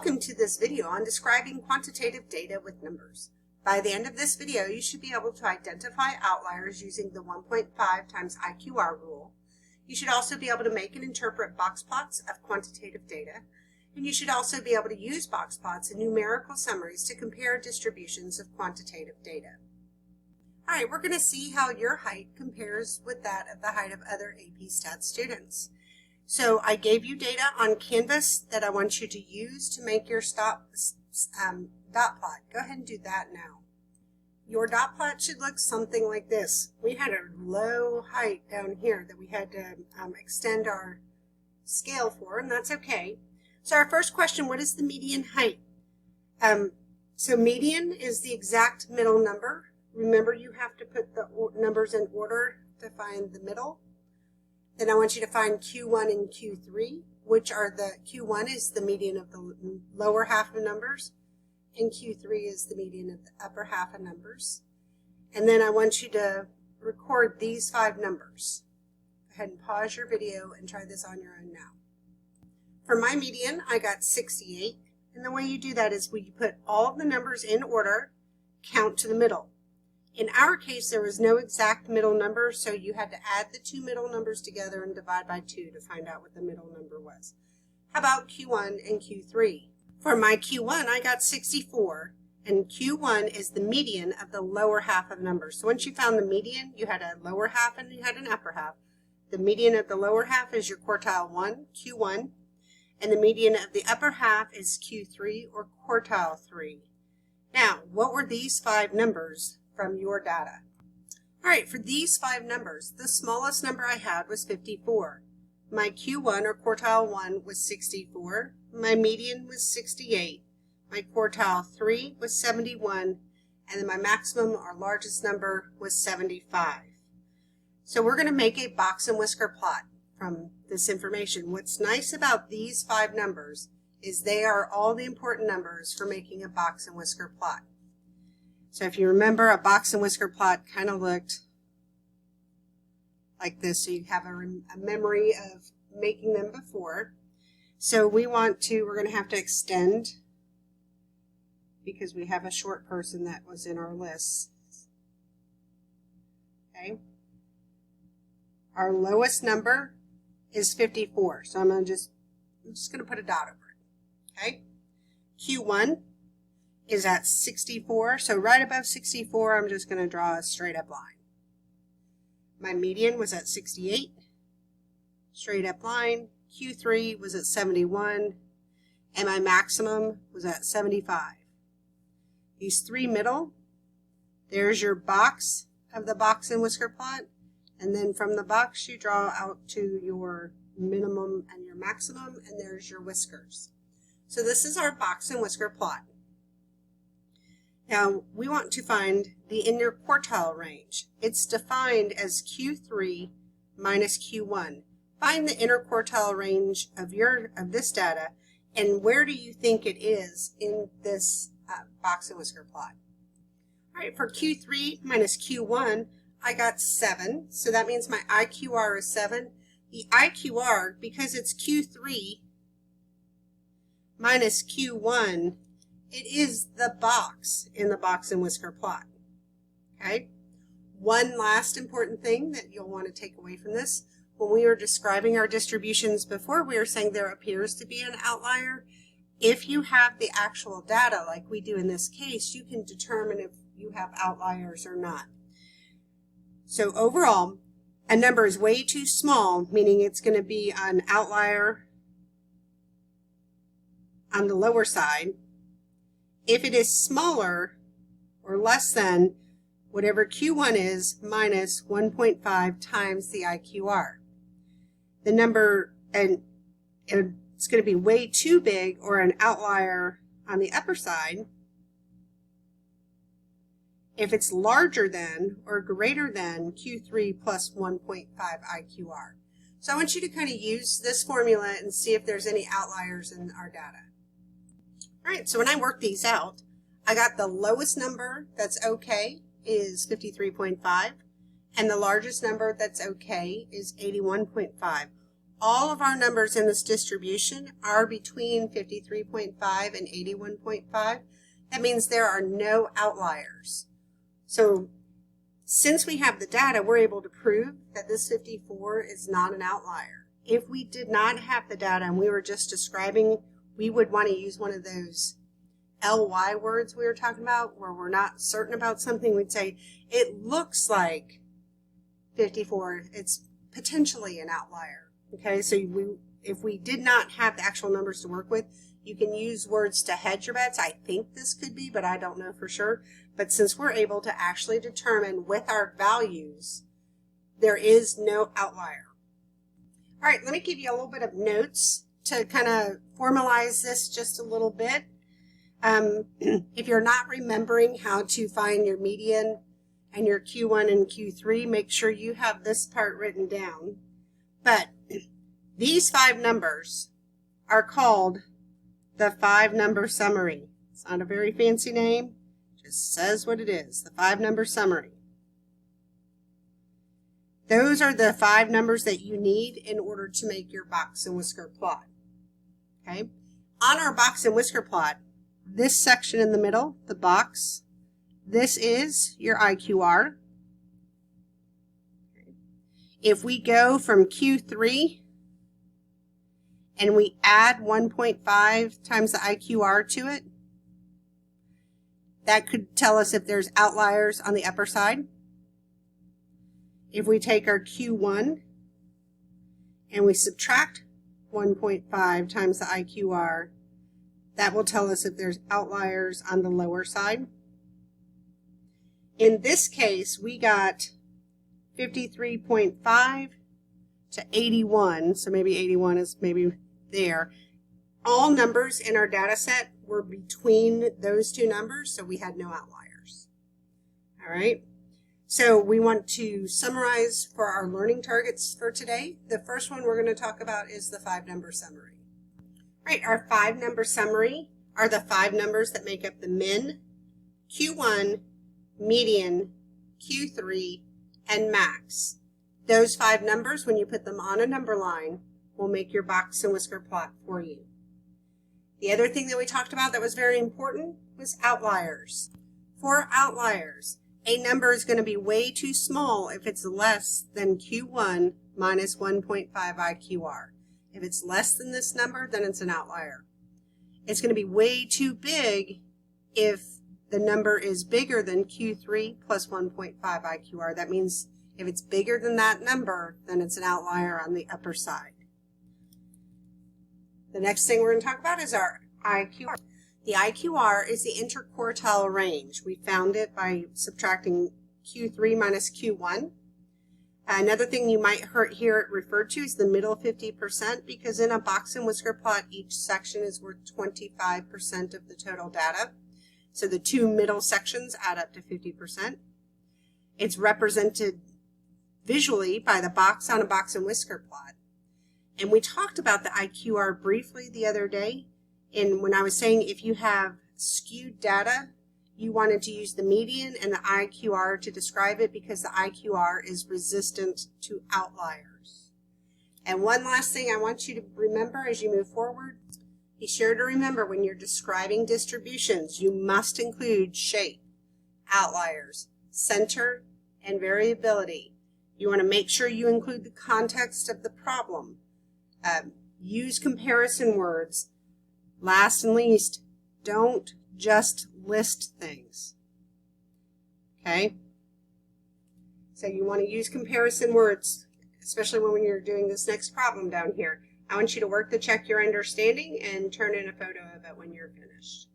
Welcome to this video on describing quantitative data with numbers. By the end of this video, you should be able to identify outliers using the 1.5 times IQR rule. You should also be able to make and interpret box plots of quantitative data. And you should also be able to use box plots and numerical summaries to compare distributions of quantitative data. All right, we're going to see how your height compares with that of the height of other AP Stats students. So I gave you data on Canvas that I want you to use to make your dot plot. Go ahead and do that now. Your dot plot should look something like this. We had a low height down here that we had to extend our scale for, and that's okay. So our first question, what is the median height? So median is the exact middle number. Remember, you have to put the numbers in order to find the middle. Then I want you to find Q1 and Q3, which are the Q1 is the median of the lower half of numbers, and Q3 is the median of the upper half of numbers. And then I want you to record these 5 numbers. Go ahead and pause your video and try this on your own now. For my median, I got 68, and the way you do that is when you put all of the numbers in order, count to the middle. In our case, there was no exact middle number, so you had to add the 2 middle numbers together and divide by 2 to find out what the middle number was. How about Q1 and Q3? For my Q1, I got 64, and Q1 is the median of the lower half of numbers. So once you found the median, you had a lower half and you had an upper half. The median of the lower half is your quartile 1, Q1, and the median of the upper half is Q3 or quartile 3. Now, what were these 5 numbers from your data? All right, for these 5 numbers, the smallest number I had was 54. My Q1 or quartile 1 was 64. My median was 68. My quartile 3 was 71. And then my maximum or largest number was 75. So we're going to make a box and whisker plot from this information. What's nice about these 5 numbers is they are all the important numbers for making a box and whisker plot. So if you remember, a box and whisker plot kind of looked like this, so you have a memory of making them before. So we're going to have to extend because we have a short person that was in our list. Okay. Our lowest number is 54, so I'm just going to put a dot over it. Okay. Q1 is at 64, so right above 64, I'm just going to draw a straight up line. My median was at 68, straight up line. Q3 was at 71, and my maximum was at 75. These 3 middle, there's your box of the box and whisker plot, and then from the box you draw out to your minimum and your maximum, and there's your whiskers. So this is our box and whisker plot. Now, we want to find the interquartile range. It's defined as Q3 minus Q1. Find the interquartile range of this data, and where do you think it is in this box and whisker plot? All right, for Q3 minus Q1, I got 7, so that means my IQR is 7. The IQR, because it's Q3 minus Q1, it is the box in the box and whisker plot. Okay. One last important thing that you'll want to take away from this, when we were describing our distributions before, we were saying there appears to be an outlier. If you have the actual data like we do in this case, you can determine if you have outliers or not. So overall, a number is way too small, meaning it's going to be an outlier on the lower side. If it is smaller or less than whatever Q1 is minus 1.5 times the IQR. The number, and it's going to be way too big or an outlier on the upper side if it's larger than or greater than Q3 plus 1.5 IQR. So I want you to kind of use this formula and see if there's any outliers in our data. All right, so when I work these out, I got the lowest number that's okay is 53.5, and the largest number that's okay is 81.5. all of our numbers in this distribution are between 53.5 and 81.5. That means there are no outliers. So since we have the data, we're able to prove that this 54 is not an outlier. If we did not have the data and we were just describing, we would want to use one of those LY words we were talking about, where we're not certain about something. We'd say, it looks like 54, it's potentially an outlier. Okay, so if we did not have the actual numbers to work with, you can use words to hedge your bets. I think this could be, but I don't know for sure. But since we're able to actually determine with our values, there is no outlier. All right, let me give you a little bit of notes to kind of formalize this just a little bit. If you're not remembering how to find your median and your Q1 and Q3, make sure you have this part written down. But these 5 numbers are called the 5-number summary. It's not a very fancy name, it just says what it is, the 5-number summary. Those are the 5 numbers that you need in order to make your box and whisker plot. Okay? On our box and whisker plot, this section in the middle, the box, this is your IQR. Okay. If we go from Q3 and we add 1.5 times the IQR to it, that could tell us if there's outliers on the upper side. If we take our Q1 and we subtract 1.5 times the IQR, that will tell us if there's outliers on the lower side. In this case, we got 53.5 to 81, so maybe 81 is maybe there. All numbers in our data set were between those two numbers, so we had no outliers. All right, so we want to summarize for our learning targets for today. The first one we're going to talk about is the 5-number summary. All right, our 5-number summary are the 5 numbers that make up the min, Q1, median, Q3, and max. Those 5 numbers, when you put them on a number line, will make your box and whisker plot for you. The other thing that we talked about that was very important was outliers. For outliers, a number is going to be way too small if it's less than Q1 minus 1.5 IQR. If it's less than this number, then it's an outlier. It's going to be way too big if the number is bigger than Q3 plus 1.5 IQR. That means if it's bigger than that number, then it's an outlier on the upper side. The next thing we're going to talk about is our IQR. The IQR is the interquartile range. We found it by subtracting Q3 minus Q1. Another thing you might hear it referred to is the middle 50%, because in a box and whisker plot, each section is worth 25% of the total data. So the 2 middle sections add up to 50%. It's represented visually by the box on a box and whisker plot. And we talked about the IQR briefly the other day, when I was saying if you have skewed data, you wanted to use the median and the IQR to describe it, because the IQR is resistant to outliers. And one last thing I want you to remember as you move forward, be sure to remember when you're describing distributions, you must include shape, outliers, center, and variability. You want to make sure you include the context of the problem. Use comparison words. Last and least, don't just list things. Okay? So you want to use comparison words, especially when you're doing this next problem down here. I want you to work to check your understanding and turn in a photo of it when you're finished.